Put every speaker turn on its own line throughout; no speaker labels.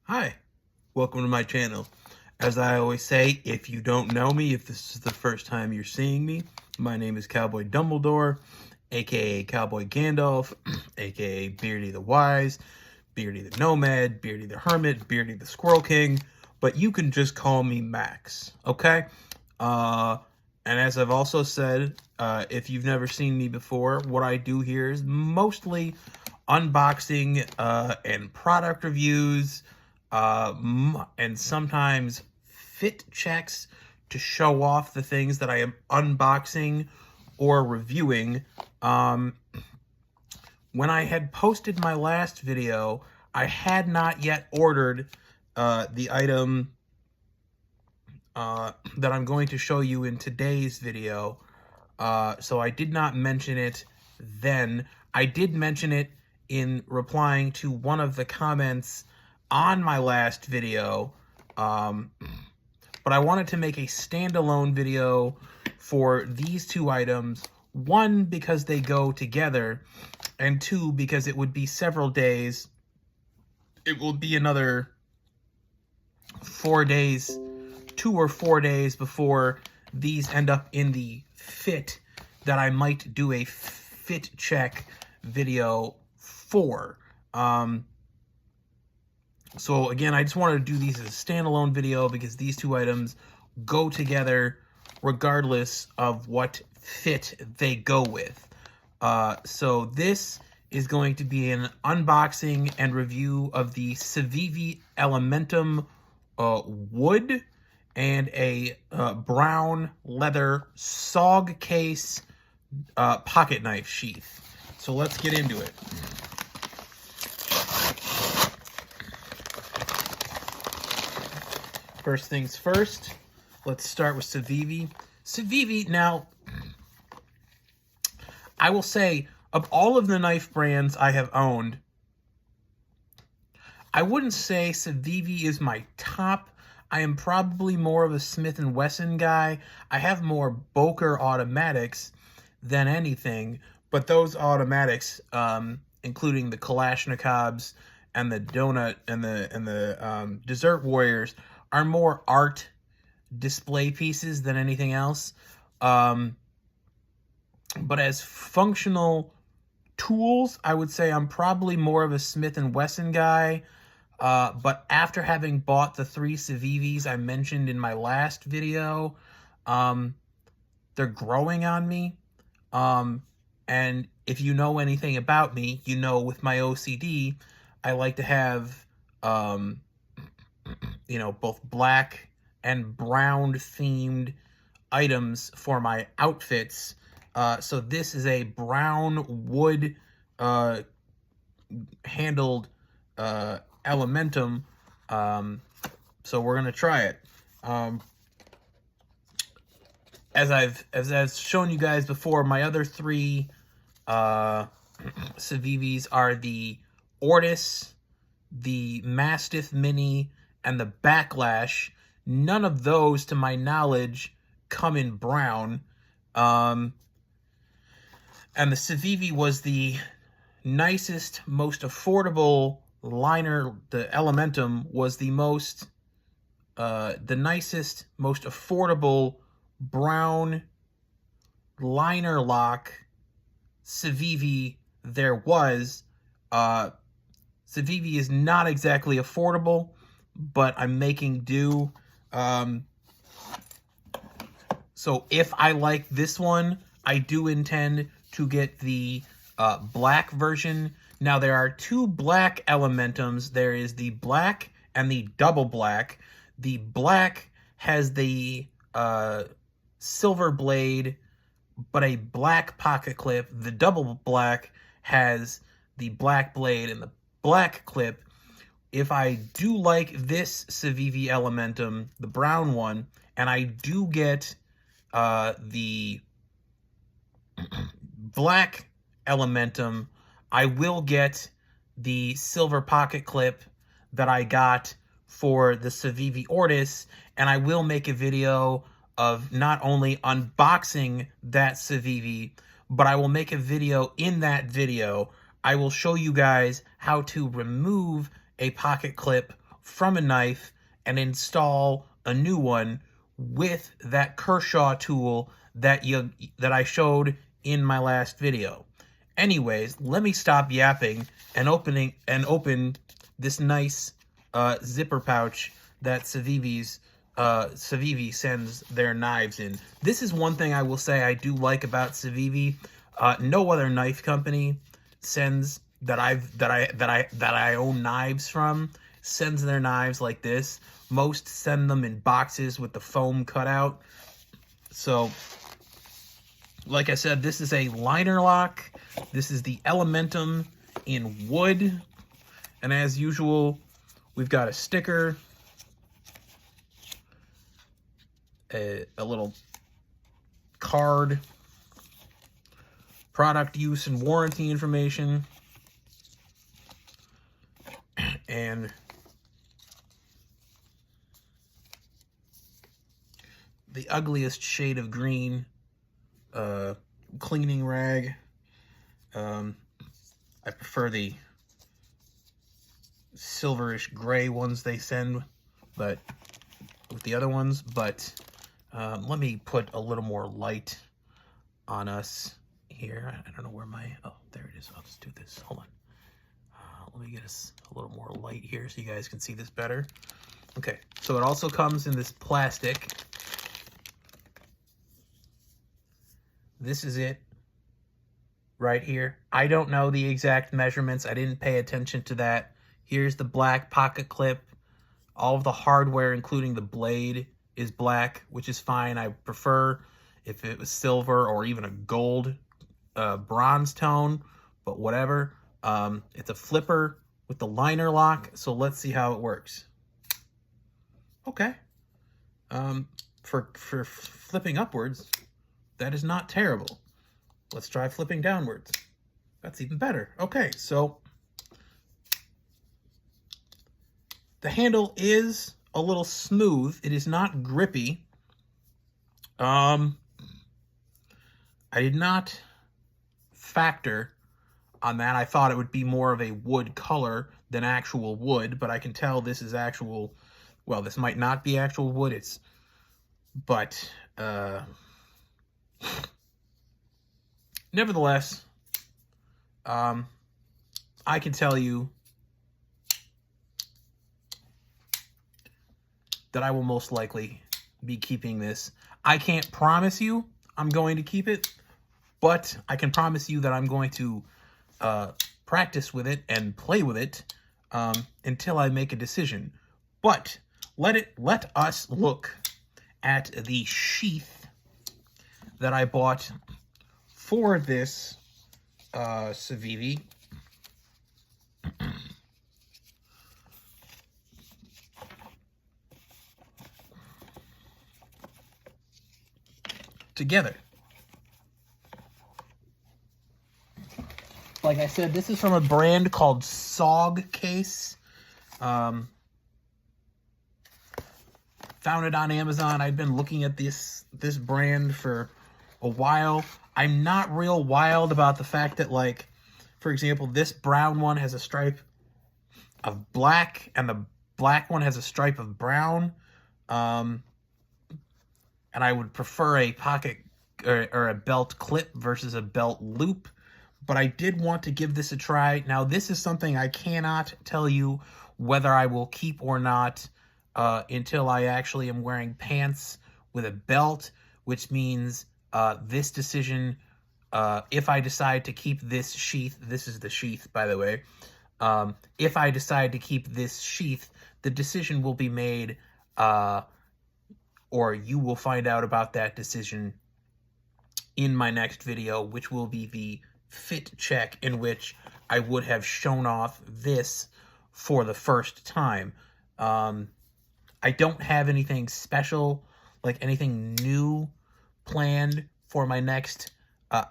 Hi, welcome to my channel. As I always say, if you don't know me, if this is the first time you're seeing me, my name is Cowboy Dumbledore, aka Cowboy Gandalf, aka Beardy the Wise, Beardy the Nomad, Beardy the Hermit, Beardy the Squirrel King, but you can just call me Max, okay? And as I've also said, if you've never seen me before, what I do here is mostly unboxing and product reviews, and sometimes fit checks to show off the things that I am unboxing or reviewing. When I had posted my last video, I had not yet ordered the item that I'm going to show you in today's video, so I did not mention it then. I did mention it in replying to one of the comments on my last video, but I wanted to make a standalone video for these two items. One, because they go together, and two, because it would be several days. It will be another 4 days, 2 or 4 days before these end up in the fit that I might do a fit check video for. So again, I just wanted to do these as a standalone video because these two items go together regardless of what fit they go with. So this is going to be an unboxing and review of the Civivi Elementum wood and a brown leather SOG case pocket knife sheath. So let's get into it. First things first, let's start with Civivi. Civivi, now, I will say, of all of the knife brands I have owned, I wouldn't say Civivi is my top. I am probably more of a Smith & Wesson guy. I have more Boker automatics than anything, but those automatics, including the Kalashnikovs and the Donut and the Desert Warriors, are more art display pieces than anything else. But as functional tools, I would say I'm probably more of a Smith & Wesson guy. But after having bought the 3 Civivis I mentioned in my last video, they're growing on me. And if you know anything about me, you know with my OCD, I like to have, both black and brown themed items for my outfits. So this is a brown wood handled Elementum. So we're gonna try it. As I've shown you guys before, my other 3 Civivis are the Ortis, the Mastiff Mini, and the Backlash. None of those, to my knowledge, come in brown. And the Civivi was the nicest, most affordable liner. The Elementum was the nicest, most affordable brown liner lock Civivi there was. Civivi is not exactly affordable, but I'm making do. So if I like this one, I do intend to get the black version. Now, there are 2 black Elementums. There is the black and the double black. The black has the silver blade, but a black pocket clip. The double black has the black blade and the black clip. If I do like this Civivi Elementum, the brown one, and I do get the black Elementum, I will get the silver pocket clip that I got for the Civivi Ortis, and I will make a video of not only unboxing that Civivi, but I will make a video. In that video, I will show you guys how to remove a pocket clip from a knife and install a new one with that Kershaw tool that I showed in my last video. Anyways, let me stop yapping and open this nice zipper pouch that Civivi sends their knives in. This is one thing I will say I do like about Civivi. No other knife company sends that I own knives from sends their knives like this. Most send them in boxes with the foam cutout. So, like I said, this is a liner lock. This is the Elementum in wood. And as usual, we've got a sticker, a little card, product use and warranty information, and the ugliest shade of green cleaning rag. I prefer the silverish gray ones they send, but with the other ones. But let me put a little more light on us here. I don't know where my, oh, there it is. I'll just do this. Hold on. Let me get us a little more light here so you guys can see this better. Okay, so it also comes in this plastic. This is it right here. I don't know the exact measurements. I didn't pay attention to that. Here's the black pocket clip. All of the hardware, including the blade, is black, which is fine. I prefer if it was silver or even a gold bronze tone, but whatever. It's a flipper with the liner lock, so let's see how it works. Okay. For flipping upwards, that is not terrible. Let's try flipping downwards. That's even better. Okay, so the handle is a little smooth. It is not grippy. I did not factor on that. I thought it would be more of a wood color than actual wood, but I can tell this is actual, well, this might not be actual wood. But nevertheless, I can tell you that I will most likely be keeping this. I can't promise you I'm going to keep it, but I can promise you that I'm going to practice with it and play with it until I make a decision. But let us look at the sheath that I bought for this Civivi. Together. Like I said, this is from a brand called SOG Case. Found it on Amazon. I've been looking at this brand for a while. I'm not real wild about the fact that, like, for example, this brown one has a stripe of black and the black one has a stripe of brown. And I would prefer a pocket or a belt clip versus a belt loop. But I did want to give this a try. Now, this is something I cannot tell you whether I will keep or not until I actually am wearing pants with a belt, which means this decision, if I decide to keep this sheath, this is the sheath, by the way, if I decide to keep this sheath, the decision will be made, or you will find out about that decision in my next video, which will be the fit check, in which I would have shown off this for the first time. I don't have anything special, like anything new planned for my next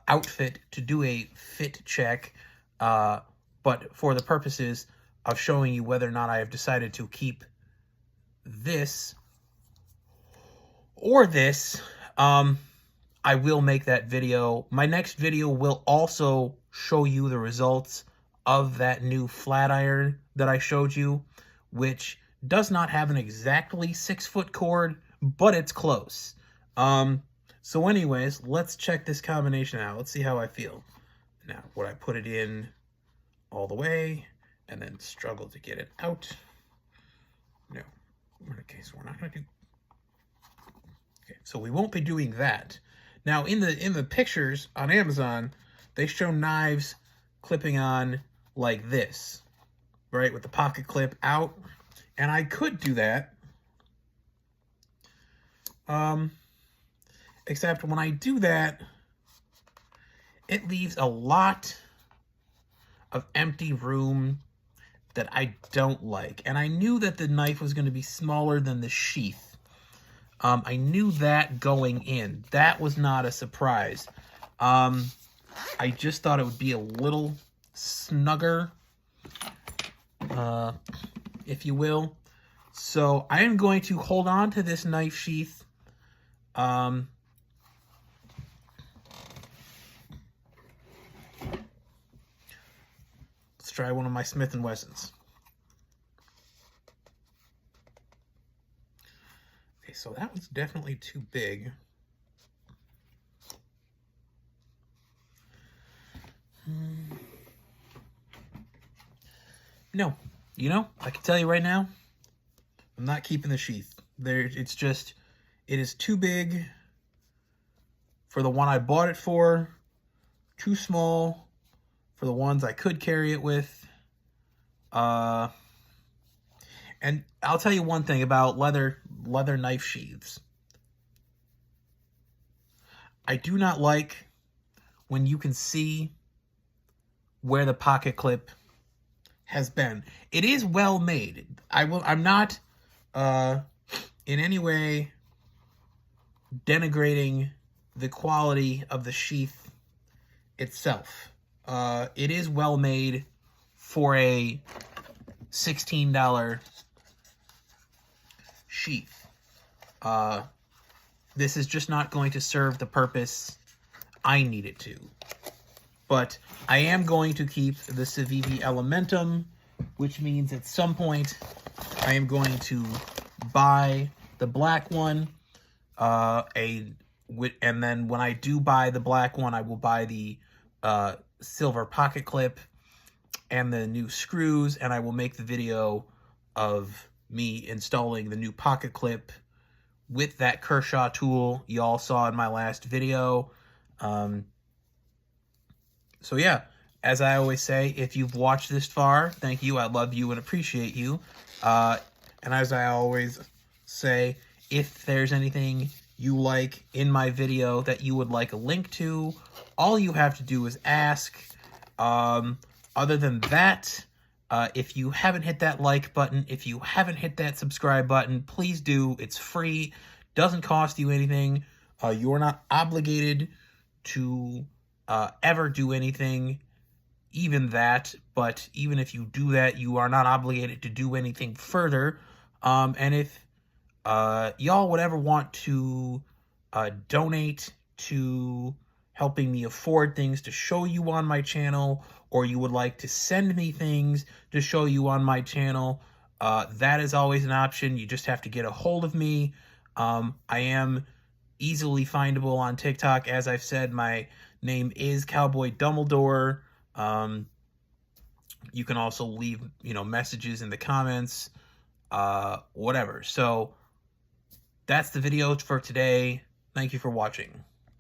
outfit to do a fit check, but for the purposes of showing you whether or not I have decided to keep this or this, I will make that video. My next video will also show you the results of that new flat iron that I showed you, which does not have an exactly 6-foot cord, but it's close. So anyways, let's check this combination out. Let's see how I feel. Now, would I put it in all the way and then struggle to get it out? No. Okay, so we're not going to do... Okay, so we won't be doing that. Now, in the pictures on Amazon, they show knives clipping on like this, right, with the pocket clip out. And I could do that. Except when I do that, it leaves a lot of empty room that I don't like. And I knew that the knife was going to be smaller than the sheath. I knew that going in. That was not a surprise. I just thought it would be a little snugger, if you will. So I am going to hold on to this knife sheath. Let's try one of my Smith & Wessons. Okay, so that was definitely too big. No, you know, I can tell you right now, I'm not keeping the sheath. It's just, it is too big for the one I bought it for, too small for the ones I could carry it with. And I'll tell you one thing about leather knife sheaths. I do not like when you can see where the pocket clip has been. It is well made. I'm not in any way denigrating the quality of the sheath itself. It is well made for a $16 sheath. This is just not going to serve the purpose I need it to. But I am going to keep the Civivi Elementum, which means at some point I am going to buy the black one. And then when I do buy the black one, I will buy the silver pocket clip and the new screws, and I will make the video of me installing the new pocket clip with that Kershaw tool you all saw in my last video. So yeah, as I always say, if you've watched this far, thank you. I love you and appreciate you. And as I always say, if there's anything you like in my video that you would like a link to, all you have to do is ask. Other than that, if you haven't hit that like button, if you haven't hit that subscribe button, please do. It's free. Doesn't cost you anything. You are not obligated to ever do anything, even that. But even if you do that, you are not obligated to do anything further. And if y'all would ever want to donate to helping me afford things to show you on my channel, or you would like to send me things to show you on my channel, that is always an option. You just have to get a hold of me. I am easily findable on TikTok. As I've said, my name is Cowboy Dumbledore. You can also leave, messages in the comments, whatever. So that's the video for today. Thank you for watching.